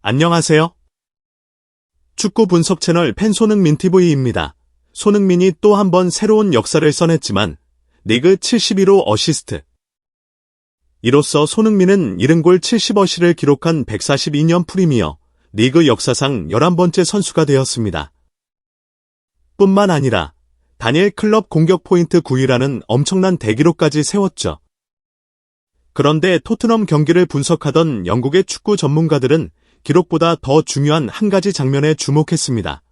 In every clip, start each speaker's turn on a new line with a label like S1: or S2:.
S1: 안녕하세요. 축구 분석 채널 팬 손흥민 TV입니다. 손흥민이 또 한 번 새로운 역사를 써냈지만 리그 71호 어시스트. 이로써 손흥민은 70골 70어시를 기록한 142년 프리미어 리그 역사상 11번째 선수가 되었습니다. 뿐만 아니라 단일 클럽 공격 포인트 9위라는 엄청난 대기록까지 세웠죠. 그런데 토트넘 경기를 분석하던 영국의 축구 전문가들은 기록보다 더 중요한 한 가지 장면에 주목했습니다.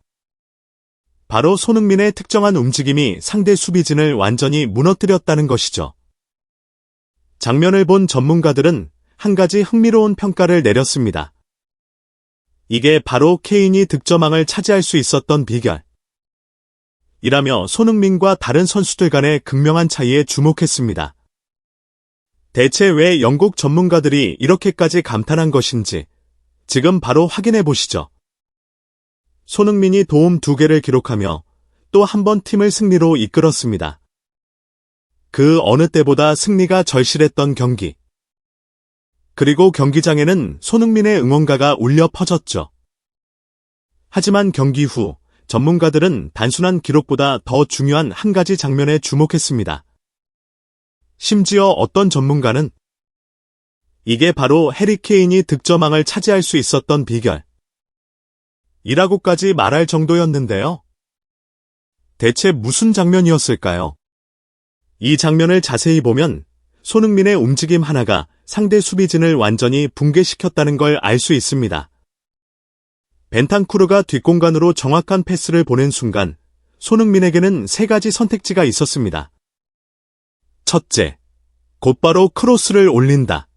S1: 바로 손흥민의 특정한 움직임이 상대 수비진을 완전히 무너뜨렸다는 것이죠. 장면을 본 전문가들은 한 가지 흥미로운 평가를 내렸습니다. 이게 바로 케인이 득점왕을 차지할 수 있었던 비결. 이라며 손흥민과 다른 선수들 간의 극명한 차이에 주목했습니다. 대체 왜 영국 전문가들이 이렇게까지 감탄한 것인지 지금 바로 확인해 보시죠. 손흥민이 도움 2개를 기록하며 또 한 번 팀을 승리로 이끌었습니다. 그 어느 때보다 승리가 절실했던 경기. 그리고 경기장에는 손흥민의 응원가가 울려 퍼졌죠. 하지만 경기 후 전문가들은 단순한 기록보다 더 중요한 한 가지 장면에 주목했습니다. 심지어 어떤 전문가는 이게 바로 해리 케인이 득점왕을 차지할 수 있었던 비결 이라고까지 말할 정도였는데요. 대체 무슨 장면이었을까요? 이 장면을 자세히 보면 손흥민의 움직임 하나가 상대 수비진을 완전히 붕괴시켰다는 걸 알 수 있습니다. 벤탄쿠르가 뒷공간으로 정확한 패스를 보낸 순간 손흥민에게는 3가지 선택지가 있었습니다. 첫째, 곧바로 크로스를 올린다.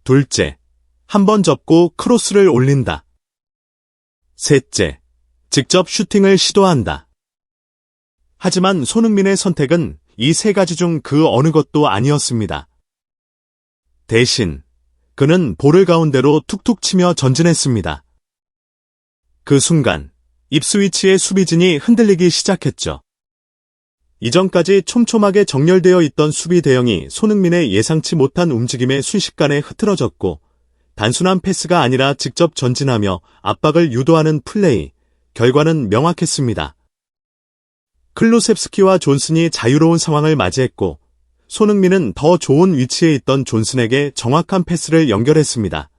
S1: 둘째, 한 번 접고 크로스를 올린다. 셋째, 직접 슈팅을 시도한다. 하지만 손흥민의 선택은 이 3가지 중 그 어느 것도 아니었습니다. 대신 그는 볼을 가운데로 툭툭 치며 전진했습니다. 그 순간 입스위치의 수비진이 흔들리기 시작했죠. 이전까지 촘촘하게 정렬되어 있던 수비 대형이 손흥민의 예상치 못한 움직임에 순식간에 흐트러졌고 단순한 패스가 아니라 직접 전진하며 압박을 유도하는 플레이, 결과는 명확했습니다. 클루셉스키와 존슨이 자유로운 상황을 맞이했고 손흥민은 더 좋은 위치에 있던 존슨에게 정확한 패스를 연결했습니다.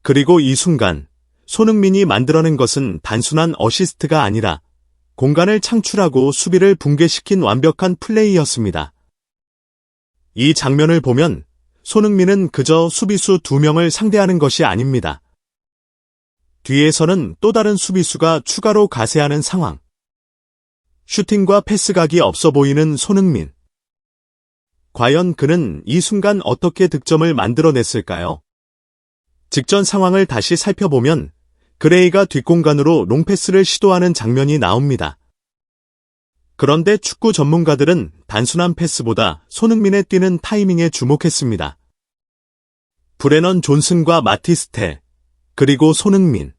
S1: 그리고 이 순간 손흥민이 만들어낸 것은 단순한 어시스트가 아니라 공간을 창출하고 수비를 붕괴시킨 완벽한 플레이였습니다. 이 장면을 보면 손흥민은 그저 수비수 2명을 상대하는 것이 아닙니다. 뒤에서는 또 다른 수비수가 추가로 가세하는 상황. 슈팅과 패스각이 없어 보이는 손흥민. 과연 그는 이 순간 어떻게 득점을 만들어냈을까요? 직전 상황을 다시 살펴보면 그레이가 뒷공간으로 롱패스를 시도하는 장면이 나옵니다. 그런데 축구 전문가들은 단순한 패스보다 손흥민의 뛰는 타이밍에 주목했습니다. 브레넌 존슨과 마티스텔, 그리고 손흥민.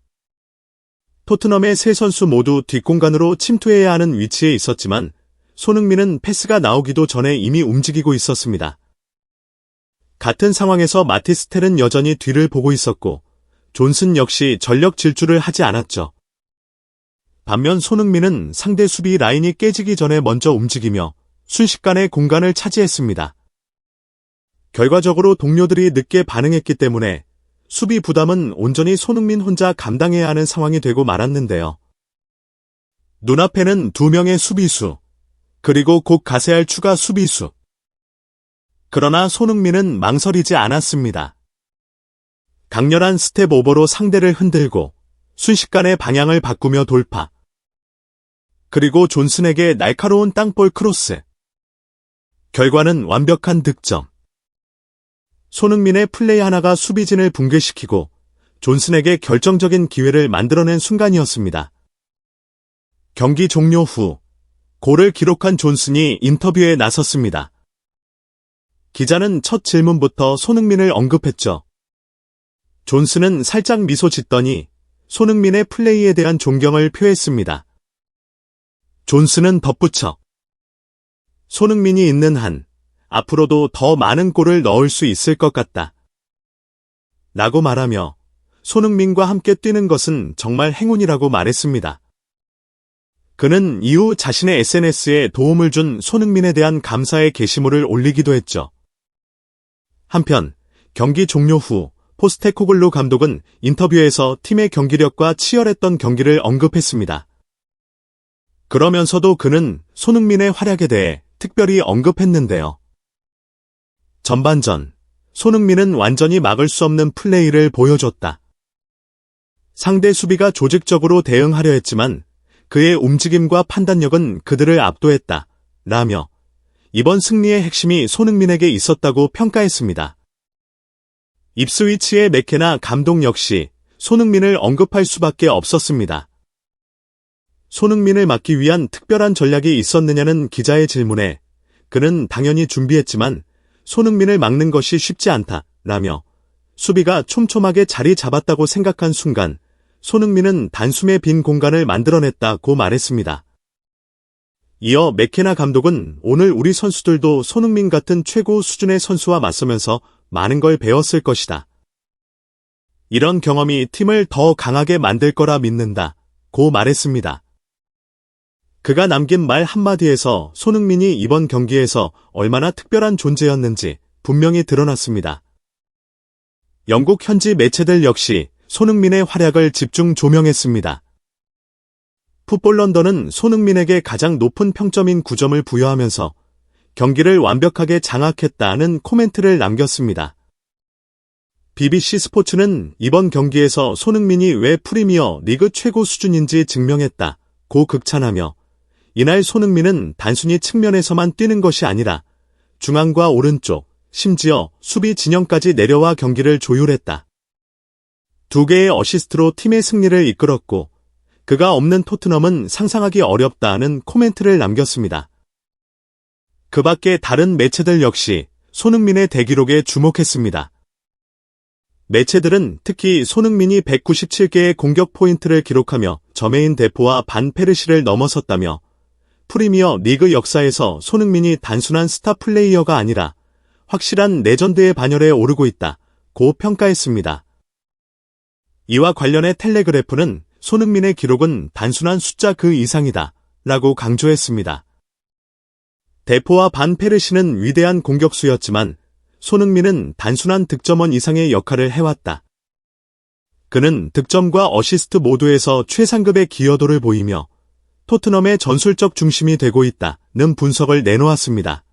S1: 토트넘의 3선수 모두 뒷공간으로 침투해야 하는 위치에 있었지만 손흥민은 패스가 나오기도 전에 이미 움직이고 있었습니다. 같은 상황에서 마티스텔은 여전히 뒤를 보고 있었고 존슨 역시 전력 질주를 하지 않았죠. 반면 손흥민은 상대 수비 라인이 깨지기 전에 먼저 움직이며 순식간에 공간을 차지했습니다. 결과적으로 동료들이 늦게 반응했기 때문에 수비 부담은 온전히 손흥민 혼자 감당해야 하는 상황이 되고 말았는데요. 눈앞에는 2명의 수비수, 그리고 곧 가세할 추가 수비수. 그러나 손흥민은 망설이지 않았습니다. 강렬한 스텝 오버로 상대를 흔들고 순식간에 방향을 바꾸며 돌파. 그리고 존슨에게 날카로운 땅볼 크로스. 결과는 완벽한 득점. 손흥민의 플레이 하나가 수비진을 붕괴시키고 존슨에게 결정적인 기회를 만들어낸 순간이었습니다. 경기 종료 후 골을 기록한 존슨이 인터뷰에 나섰습니다. 기자는 첫 질문부터 손흥민을 언급했죠. 존슨은 살짝 미소 짓더니 손흥민의 플레이에 대한 존경을 표했습니다. 존슨은 덧붙여 손흥민이 있는 한 앞으로도 더 많은 골을 넣을 수 있을 것 같다. 라고 말하며 손흥민과 함께 뛰는 것은 정말 행운이라고 말했습니다. 그는 이후 자신의 SNS에 도움을 준 손흥민에 대한 감사의 게시물을 올리기도 했죠. 한편 경기 종료 후 포스테코글루 감독은 인터뷰에서 팀의 경기력과 치열했던 경기를 언급했습니다. 그러면서도 그는 손흥민의 활약에 대해 특별히 언급했는데요. 전반전, 손흥민은 완전히 막을 수 없는 플레이를 보여줬다. 상대 수비가 조직적으로 대응하려 했지만 그의 움직임과 판단력은 그들을 압도했다. 라며 이번 승리의 핵심이 손흥민에게 있었다고 평가했습니다. 입스위치의 맥케나 감독 역시 손흥민을 언급할 수밖에 없었습니다. 손흥민을 막기 위한 특별한 전략이 있었느냐는 기자의 질문에 그는 당연히 준비했지만 손흥민을 막는 것이 쉽지 않다. 라며 수비가 촘촘하게 자리 잡았다고 생각한 순간 손흥민은 단숨에 빈 공간을 만들어냈다고 말했습니다. 이어 맥케나 감독은 오늘 우리 선수들도 손흥민 같은 최고 수준의 선수와 맞서면서 많은 걸 배웠을 것이다. 이런 경험이 팀을 더 강하게 만들 거라 믿는다. 고 말했습니다. 그가 남긴 말 한마디에서 손흥민이 이번 경기에서 얼마나 특별한 존재였는지 분명히 드러났습니다. 영국 현지 매체들 역시 손흥민의 활약을 집중 조명했습니다. 풋볼 런던은 손흥민에게 가장 높은 평점인 9점을 부여하면서 경기를 완벽하게 장악했다는 코멘트를 남겼습니다. BBC 스포츠는 이번 경기에서 손흥민이 왜 프리미어 리그 최고 수준인지 증명했다고 극찬하며 이날 손흥민은 단순히 측면에서만 뛰는 것이 아니라 중앙과 오른쪽, 심지어 수비 진영까지 내려와 경기를 조율했다. 2개의 어시스트로 팀의 승리를 이끌었고 그가 없는 토트넘은 상상하기 어렵다는 코멘트를 남겼습니다. 그 밖에 다른 매체들 역시 손흥민의 대기록에 주목했습니다. 매체들은 특히 손흥민이 197개의 공격 포인트를 기록하며 저메인 데포와 반 페르시를 넘어섰다며 프리미어 리그 역사에서 손흥민이 단순한 스타 플레이어가 아니라 확실한 레전드의 반열에 오르고 있다고 평가했습니다. 이와 관련해 텔레그래프는 손흥민의 기록은 단순한 숫자 그 이상이다 라고 강조했습니다. 데포와 반 페르시는 위대한 공격수였지만 손흥민은 단순한 득점원 이상의 역할을 해왔다. 그는 득점과 어시스트 모두에서 최상급의 기여도를 보이며 토트넘의 전술적 중심이 되고 있다는 분석을 내놓았습니다.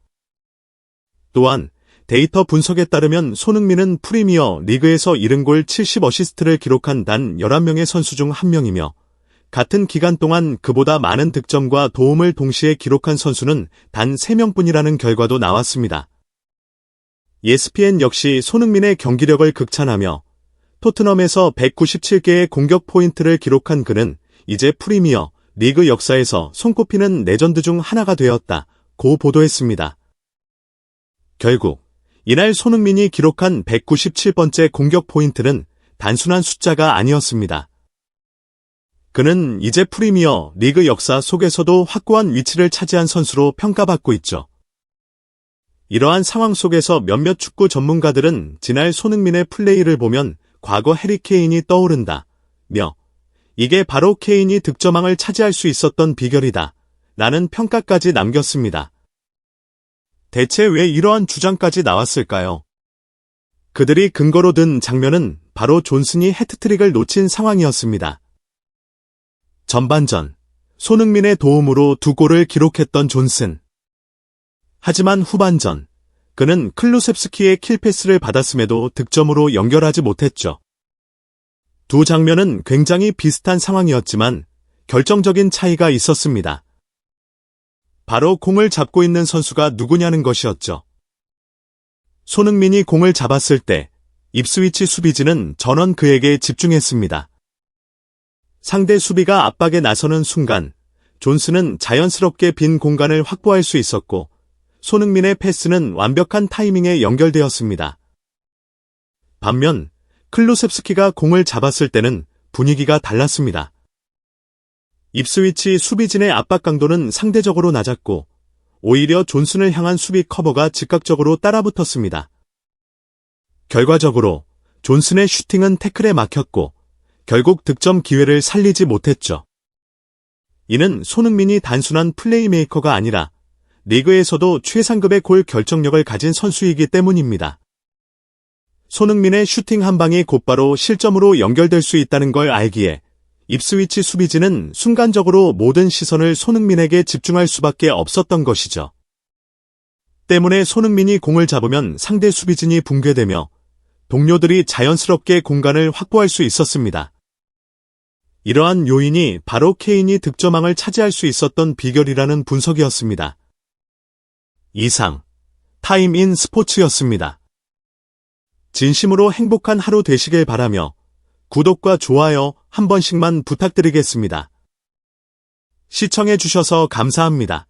S1: 또한 데이터 분석에 따르면 손흥민은 프리미어 리그에서 70골 70어시스트를 기록한 단 11명의 선수 중 한 명이며 같은 기간 동안 그보다 많은 득점과 도움을 동시에 기록한 선수는 단 3명뿐이라는 결과도 나왔습니다. ESPN 역시 손흥민의 경기력을 극찬하며 토트넘에서 197개의 공격 포인트를 기록한 그는 이제 프리미어 리그 역사에서 손꼽히는 레전드 중 하나가 되었다고 보도했습니다. 결국 이날 손흥민이 기록한 197번째 공격 포인트는 단순한 숫자가 아니었습니다. 그는 이제 프리미어 리그 역사 속에서도 확고한 위치를 차지한 선수로 평가받고 있죠. 이러한 상황 속에서 몇몇 축구 전문가들은 지날 손흥민의 플레이를 보면 과거 해리 케인이 떠오른다며 이게 바로 케인이 득점왕을 차지할 수 있었던 비결이다 라는 평가까지 남겼습니다. 대체 왜 이러한 주장까지 나왔을까요? 그들이 근거로 든 장면은 바로 존슨이 해트트릭을 놓친 상황이었습니다. 전반전, 손흥민의 도움으로 2골을 기록했던 존슨. 하지만 후반전, 그는 클루셉스키의 킬패스를 받았음에도 득점으로 연결하지 못했죠. 두 장면은 굉장히 비슷한 상황이었지만 결정적인 차이가 있었습니다. 바로 공을 잡고 있는 선수가 누구냐는 것이었죠. 손흥민이 공을 잡았을 때 입스위치 수비진은 전원 그에게 집중했습니다. 상대 수비가 압박에 나서는 순간 존슨은 자연스럽게 빈 공간을 확보할 수 있었고 손흥민의 패스는 완벽한 타이밍에 연결되었습니다. 반면 클루셉스키가 공을 잡았을 때는 분위기가 달랐습니다. 입스위치 수비진의 압박 강도는 상대적으로 낮았고 오히려 존슨을 향한 수비 커버가 즉각적으로 따라붙었습니다. 결과적으로 존슨의 슈팅은 태클에 막혔고 결국 득점 기회를 살리지 못했죠. 이는 손흥민이 단순한 플레이메이커가 아니라 리그에서도 최상급의 골 결정력을 가진 선수이기 때문입니다. 손흥민의 슈팅 한 방이 곧바로 실점으로 연결될 수 있다는 걸 알기에 입스위치 수비진은 순간적으로 모든 시선을 손흥민에게 집중할 수밖에 없었던 것이죠. 때문에 손흥민이 공을 잡으면 상대 수비진이 붕괴되며 동료들이 자연스럽게 공간을 확보할 수 있었습니다. 이러한 요인이 바로 케인이 득점왕을 차지할 수 있었던 비결이라는 분석이었습니다. 이상 타임인 스포츠였습니다. 진심으로 행복한 하루 되시길 바라며 구독과 좋아요 한 번씩만 부탁드리겠습니다. 시청해주셔서 감사합니다.